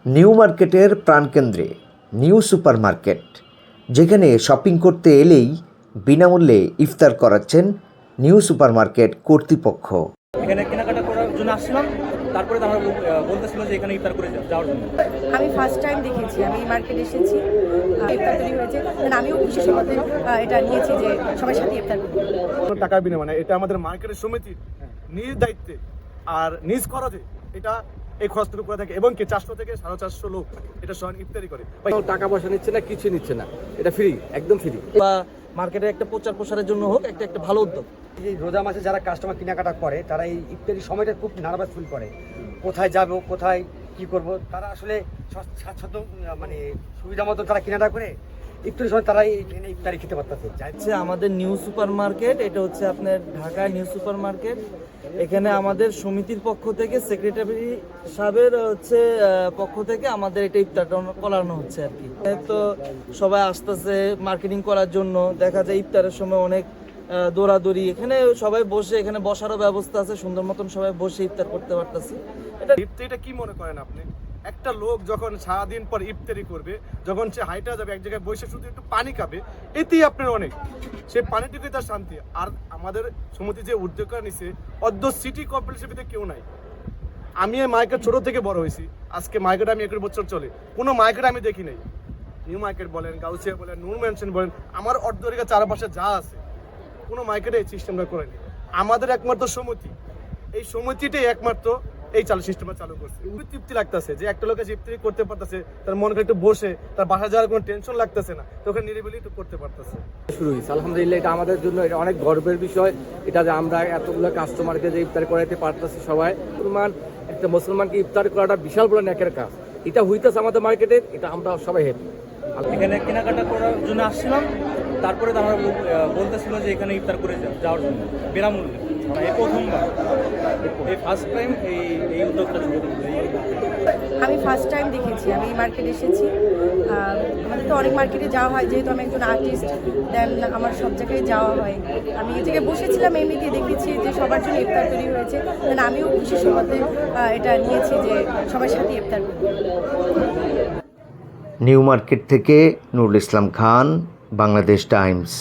New মার্কেটের প্রাণকেন্দ্রে new super market, যেখানে shopping করতে এলেই বিনামূল্যে ইফতার করাচ্ছেন নিউ সুপার মার্কেট কর্তৃপক্ষ। এখানে কেনাকাটা করার জন্য আসছিলাম, তারপরে তো আমরা বলতেছিল যে এখানে ইফতার করে যাওয়ার জন্য। আমি ফার্স্ট টাইম দেখেছি, আমি এই মার্কেটে এসেছি, ইফতার তৈরি হয়েছে, আমিও খুশি সাথে এটা নিয়েছি যে সবার সাথে ইফতার করব। কোনো টাকা বিনিময় না, এটা আমাদের মার্কেটের সমিতির নিজ দায়িত্বে আর নিজ খরচে এটা এই খরচটুকু করে থাকে এবং কি 400 থেকে 450 লোক এটা স্বয়ং ইফতারি করে। টাকা পয়সা নিচ্ছে না, কিছু নিচ্ছে না, এটা ফ্রি, একদম ফ্রি। বা মার্কেটের একটা প্রচার প্রসারের জন্য হোক, একটা ভালো উদ্যোগ। এই রোজা মাসে যারা কাস্টমার কেনাকাটা করে তারা এই ইফতারির সময়টা খুব নার্ভাস ফিল করে, কোথায় যাব, কোথায় কি করব। তারা আসলে স্বাচ্ছন্দ্য মানে সুবিধা মতো তারা কেনাকাটা করে ইফতারির সময় তারা এখানে ইফতারি খেতে পারতেছে। হচ্ছে আমাদের নিউ সুপার মার্কেট, এটা হচ্ছে আপনার ঢাকায় নিউ সুপার মার্কেট। এখানে আমাদের সমিতির পক্ষ থেকে সেক্রেটারি সাহেবের পক্ষ থেকে আমাদের এটা ইফতারটা করানো হচ্ছে আর কি। তো সবাই আসতেছে মার্কেটিং করার জন্য, দেখা যায় ইফতারের সময় অনেক দৌড়াদৌড়ি, এখানে সবাই বসে, এখানে বসারও ব্যবস্থা আছে, সুন্দর মতন সবাই বসে ইফতার করতে পারতেছে। ইফতারিটা কি মনে করেন আপনি? একটা লোক যখন সারাদিন পর ইফতারি করবে, যখন সে হাইটা যাবে এক জায়গায় বসে শুধু একটু পানি খাবে, এতেই আপনার অনেক, সে পানিটুকুই তার শান্তি। আর আমাদের সমিতি যে উদ্যোগটা নিছে, অর্ধ সিটি কর্পোরেশনের ভিতরে কেউ নাই। আমি এই মার্কেট ছোট থেকে বড় হয়েছি, আজকে মার্কেট আমি 21 বছর চলে, কোনো মার্কেট আমি দেখি নাই। নিউ মার্কেট বলেন, গাউসিয়া বলেন, নূর ম্যানশন বলেন, আমার অর্ধরেখা চারপাশে যা আছে কোনো মার্কেটে এই সিস্টেমটা করেনি। আমাদের একমাত্র সমিতি, এই সমিতিটাই একমাত্র এই সিস্টেমটা চালু করছে। খুবই তৃপ্তি লাগতেছে যে একটা লোকে ইফতারি করতে পারতেছে, তার মনে করে একটু বসে, তার বাসা যাওয়ার কোনো টেনশন লাগতেছে না, তো ওখানে নিরিবিলি একটু করতে পারতেছে। শুরু হয়েছে আলহামদুলিল্লাহ, এটা আমাদের জন্য এটা অনেক গর্বের বিষয়, এটা যে আমরা এতগুলো কাস্টমারকে যে ইফতার করাইতে পারতেছি। সবাই একটা মুসলমানকে ইফতার করাটা বিশাল বড় নেকের কাজ, এটা হইতেছে আমাদের মার্কেটে, এটা আমরা সবাই হ্যাপি। এখানে কেনাকাটা করার জন্য আসছিলাম, তারপরে তো আমরা বলতেছিল যে এখানে ইফতার করে যাওয়ার জন্য বিনামূল্যে। এই প্রথমবার, এই ফার্স্ট টাইম এই উদ্যোগটা শুরু করতে। আমি ফার্স্ট টাইম দেখেছি, আমি এই মার্কেটে এসেছি। আমাদের তো অনেক মার্কেটে যাওয়া হয়, যেহেতু আমি একজন আর্টিস্ট, দেন আমার সব জায়গায় যাওয়া হয়। আমি এই জায়গায় বসেছিলাম, এমনিতে দেখেছি যে সবার জন্য ইফতার তৈরি হয়েছে, দেন আমিও খুশি সাথে এটা নিয়েছি যে সবার সাথে ইফতার করব। নিউ মার্কেট থেকে নুরুল ইসলাম খান, বাংলাদেশ টাইমস।